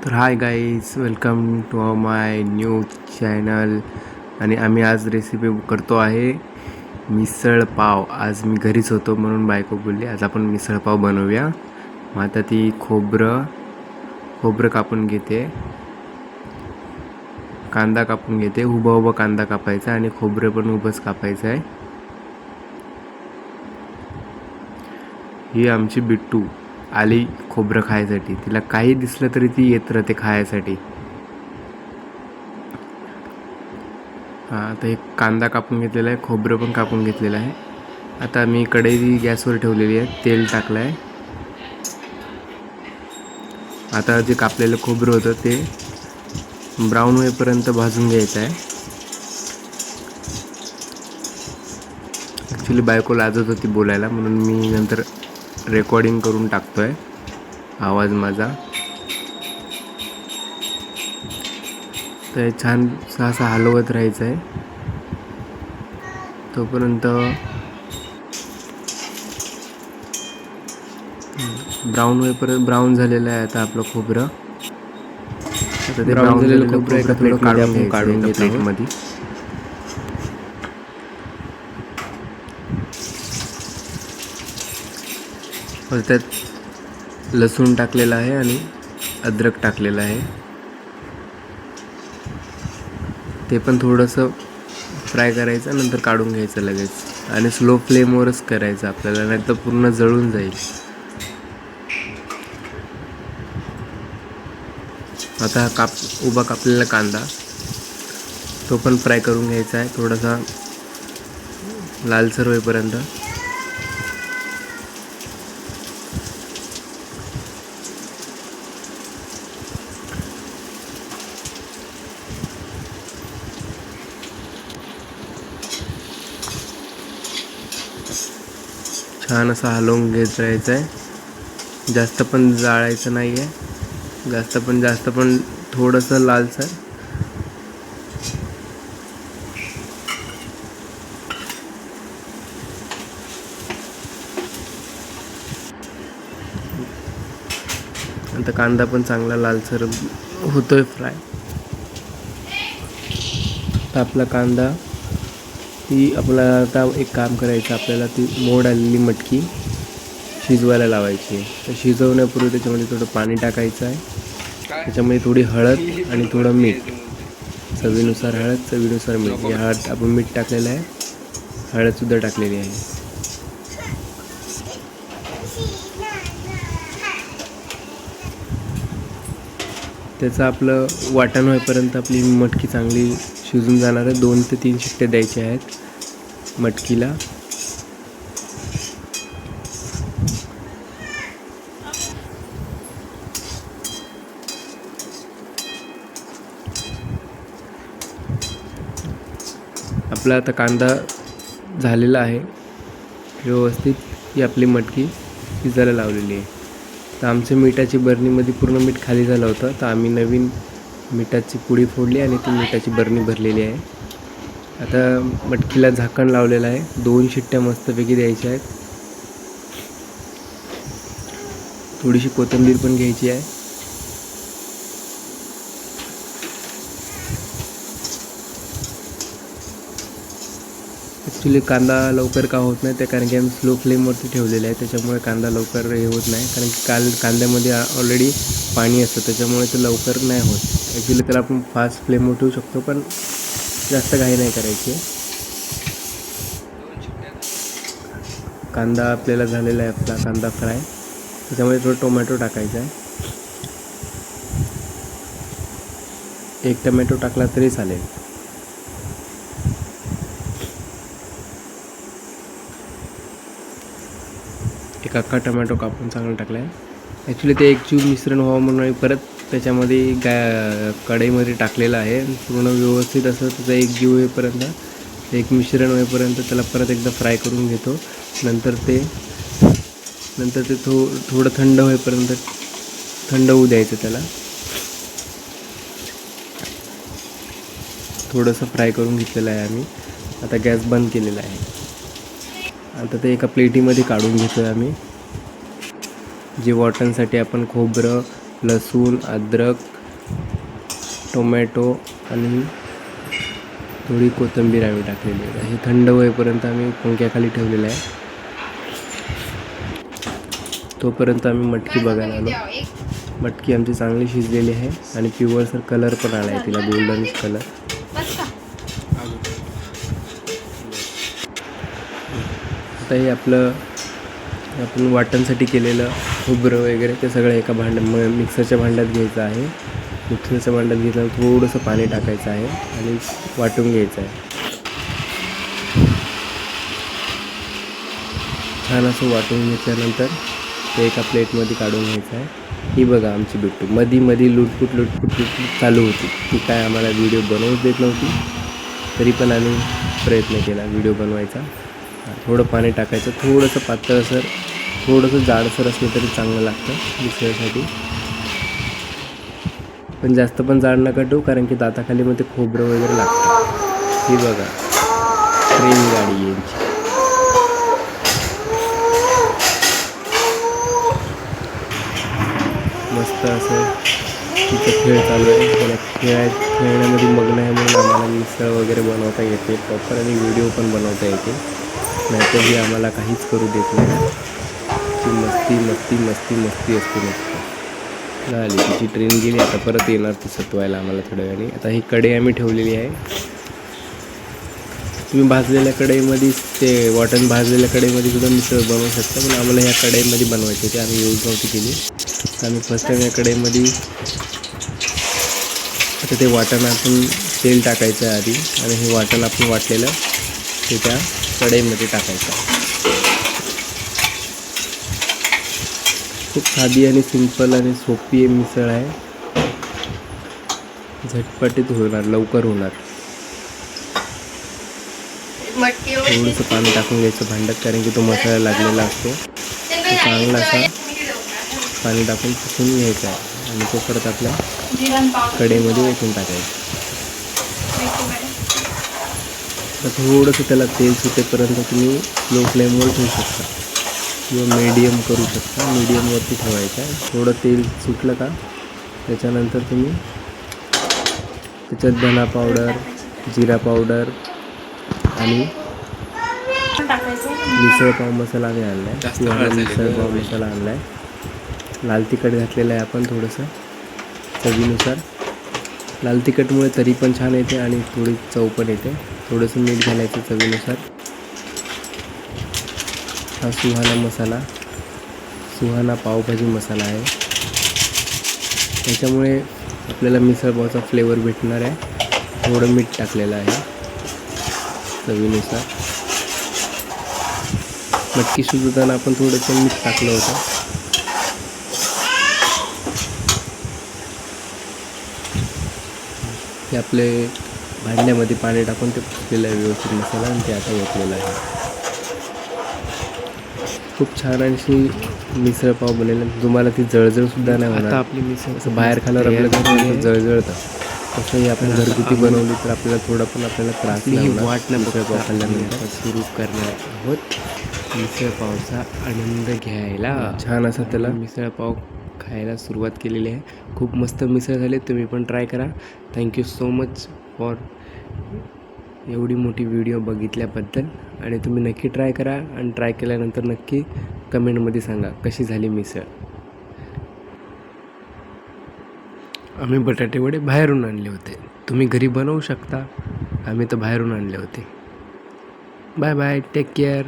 तर hi guys, welcome to my new channel. आणि आम्ही आज रेसिपी करतो आहे मिसळ पाव. आज मी घरीच होतो म्हणून बायको बोलली आज आपण मिसळ पाव बनवूया. मग आता ती खोबरं कापून घेते, कांदा कापून घेते, उभा कांदा कापायचा आणि खोबरं पण उभंच कापायचं आहे. ही आमची बिट्टू आली खोबरं खायसाठी. तिला काही दिसलं तरी ती येत राहते खायसाठी. आता एक कांदा कापून घेतलेला आहे, खोबरं पण कापून घेतलेलं आहे. आता मी कढई गॅसवर ठेवलेली आहे, तेल टाकलं आहे. आता जे कापलेलं खोबरं होतं ते ब्राऊन होईपर्यंत भाजून घ्यायचं आहे. ॲक्च्युली बायको लाजत होती बोलायला म्हणून मी नंतर रेकॉर्डिंग करून टाकतोय आवाज माझा. तर छान असं हलवत राहायचं आहे तोपर्यंत ब्राऊन होईपर्यंत. ब्राऊन झालेलं आहे आता आपलं खोबरं. आता ते ब्राऊन झालेलं खोबरं एका थोडं काढून घेतो प्लेटमध्ये. त्यात लसूण टाकलेला आहे आणि अद्रक टाकलेलं आहे. ते पण थोडंसं फ्राय करायचं, नंतर काढून घ्यायचं लगेच. आणि स्लो फ्लेमवरच करायचं आपल्याला, नाही तर पूर्ण जळून जाईल. आता हा उभा कापलेला कांदा तो पण फ्राय करून घ्यायचा आहे थोडासा लालसर होईपर्यंत. छान असं हलवून घेत राहायचं आहे. जास्त पण जाळायचं नाही आहे, जास्त पण थोडंसं लालसर. आता कांदा पण चांगला लालसर होतोय फ्राय. तर आपला कांदा आपल्याला आता एक काम करायचं, आपल्याला ती मोड आलेली मटकी शिजवायला लावायची आहे. तर शिजवण्यापूर्वी त्याच्यामध्ये थोडं पाणी टाकायचं आहे, त्याच्यामध्ये थोडी हळद आणि थोडं मीठ, चवीनुसार हळद, चवीनुसार मीठ. हळद आपण मीठ टाकलेलं आहे, हळदसुद्धा टाकलेली आहे. त्याचं आपलं वाटण होईपर्यंत आपली मटकी चांगली शिजून जाणार आहे. 2 ते 3 शिट्टे द्यायचे आहेत मटकीला. आपला आता कांदा झालेला आहे व्यवस्थित. ही आपली मटकी शिजायला लावलेली आहे. तर आमच्या मिठाची बरणीमध्ये पूर्ण मीठ खाली झालं होतं, तर आम्ही नवीन मिठाची पुडी फोडली आणि ती मिठाची बरणी भरलेली आहे. आता मटकीला झाकण लावलेलं आहे. 2 शिट्ट्या मस्तपैकी द्यायच्या आहेत. थोडीशी कोथिंबीर पण घ्यायची आहे. ॲक्च्युली कांदा लवकर का होत नाही ते कारण की आम्ही स्लो फ्लेमवरती ठेवलेलं आहे, त्याच्यामुळे कांदा लवकर हे होत नाही. कारण की कांद्यामध्ये ऑलरेडी पाणी असतं, त्याच्यामुळे ते लवकर नाही होत. ॲक्च्युली त्याला आपण फास्ट फ्लेमवर ठेवू शकतो, पण जास्त घाई नाही करायची. कांदा आपल्याला झालेला आहे, आपला कांदा फ्राय. त्याच्यामध्ये थोडं टोमॅटो टाकायचा आहे. 1 टोमॅटो टाकला तरी चालेल. एक अख्खा टोमॅटो कापून चांगला टाकला आहे. ॲक्च्युली ते एकजीव मिश्रण व्हावं म्हणून परत त्याच्यामध्ये कढईमध्ये टाकलेलं आहे. पूर्ण व्यवस्थित असं त्याचं एकजीव होईपर्यंत, एक मिश्रण होईपर्यंत त्याला परत एकदा फ्राय करून घेतो. नंतर ते थोडं थंड होईपर्यंत थंड होऊ द्यायचं. त्याला थोडंसं फ्राय करून घेतलेलं आहे आम्ही. आता गॅस बंद केलेला आहे. आता ते एका प्लेटीमध्ये काढून घेतो आहे आम्ही. जे वाटणसाठी आपण खोबरं, लसूण, अद्रक टोमॅटो आणि थोडी कोथिंबीर आम्ही टाकलेली आहे. हे थंड होईपर्यंत आम्ही पंख्याखाली ठेवलेलं आहे. तोपर्यंत आम्ही मटकी बघायला आलो. मटकी आमची चांगली शिजलेली आहे आणि पिवळसर कलर पण आला आहे तिला, गोल्डनिश कलर. आता हे आपलं आपण वाटणसाठी केलेलं खोबरं वगैरे ते सगळं एका मिक्सरच्या भांड्यात घ्यायचं आहे. मिक्सरच्या भांड्यात घेतल्यावर थोडंसं पाणी टाकायचं आहे आणि वाटून घ्यायचं आहे. छान असं वाटून घेतल्यानंतर ते एका प्लेटमध्ये काढून घ्यायचं आहे. ही बघा आमची बिट्टू मधी लुटपूट चालू होती. ती काय आम्हाला व्हिडिओ बनवूच देत नव्हती, तरी पण आम्ही प्रयत्न केला व्हिडिओ बनवायचा. थोडं पाणी टाकायचं, थोडंसं पातळसर, थोडंसं जाडसर असलं तरी चांगलं लागतं मिसळसाठी. पण जास्त पण जाड नका ठेवू, कारण की दाताखाली मध्ये खोबरं वगैरे लागतं. ही बघा ट्रेन गाडी यांची. मस्त असं तिचं खेळ चालू आहे. मला खेळण्यामध्ये मग्न आहे म्हणून आम्हाला मिसळ वगैरे बनवता येते प्रॉपर आणि व्हिडिओ पण बनवता येते. नाहीतरी आम्हाला काहीच करू देत नाही. ती मस्ती असते मस्त. झाली तिची ट्रेन गेली. आता परत येणार ती सतवायला आम्हाला थोड्या वेळाने. आता ही कढई आम्ही ठेवलेली आहे. तुम्ही भाजलेल्या कढईमध्ये ते वाटण भाजलेल्या कढईमध्ये सुद्धा मिसळ बनवू शकता, पण आम्हाला ह्या कढईमध्ये बनवायची होती, आम्ही यूज नव्हती केली. आम्ही फर्स्ट टाईम या कढईमध्ये आता ते वाटण आपण तेल टाकायचं आहे आधी आणि हे वाटण आपण वाटलेलं ते त्या कढईमध्ये टाकायचं. खूप साधी आणि सिंपल आणि सोपी मिसळ आहे. झटपटीत होणार, लवकर होणार. थोडंसं पाणी टाकून घ्यायचं भांड्यात, कारण की तो मसाला लागलेला असतो. तो चांगला असा पाणी टाकून पुसून घ्यायचा आहे आणि तो परत आपल्या कढईमध्ये ओतून टाकायचा. तर थोडंसं त्याला तेल सुटेपर्यंत तुम्ही स्लो फ्लेमवर ठेवू शकता किंवा मीडियम करू शकता. मीडियमवरती ठेवायचं आहे. थोडं तेल सुटलं का त्याच्यानंतर तुम्ही त्याच्यात धना पावडर, जिरा पावडर आणि मिसळ पाव मसाला आम्ही आणला आहे. मिसळ पाव मसाला आणला आहे. लाल तिखट घातलेलं आहे आपण थोडंसं चवीनुसार. लाल तिखटमुळे तरी पण छान येते आणि थोडी चव पण येते. थोडंसं मीठ घालायचं चवीनुसार. हा सुहाना मसाला, सुहाना पावभाजी मसाला आहे. त्याच्यामुळे आपल्याला मिसळपावचा फ्लेवर भेटणार आहे. थोडं मीठ टाकलेलं आहे चवीनुसार. मटकी शिजवताना आपण थोडंसं मीठ टाकलं होतं. ते आपले भांड्यामध्ये पाणी टाकून ते पुसलेलं आहे व्यवस्थित मसाला आणि ते आता ओतलेलं आहे. खूप छान अशी मिसळ पाव बनलेला. तुम्हाला ती जळजळसुद्धा नाही होणार. आपली मिसळ असं बाहेर खाल्यावर आपल्याला जळजळतं. तसंही आपण घरगुती बनवली तर आपल्याला थोडा पण आपल्याला त्रास नाही होणार. वाटणं मिसळ पाव खाल्ल्यानंतर सुरू करणार आहोत मिसळ पावचा आनंद घ्यायला. छान असं त्याला मिसळ पाव खायला सुरुवात केलेली आहे. खूप मस्त मिसळ झाली. तुम्ही पण ट्राय करा. थँक्यू सो मच फॉर एवढी मोठी व्हिडिओ बघितल्याबद्दल. आणि तुम्ही नक्की ट्राय करा आणि ट्राय केल्यानंतर नक्की कमेंटमध्ये सांगा कशी झाली मिसळ. आम्ही बटाटे वडे बाहेरून आणले होते. तुम्ही घरी बनवू शकता. आम्ही तर बाहेरून आणले होते. Bye bye, take care.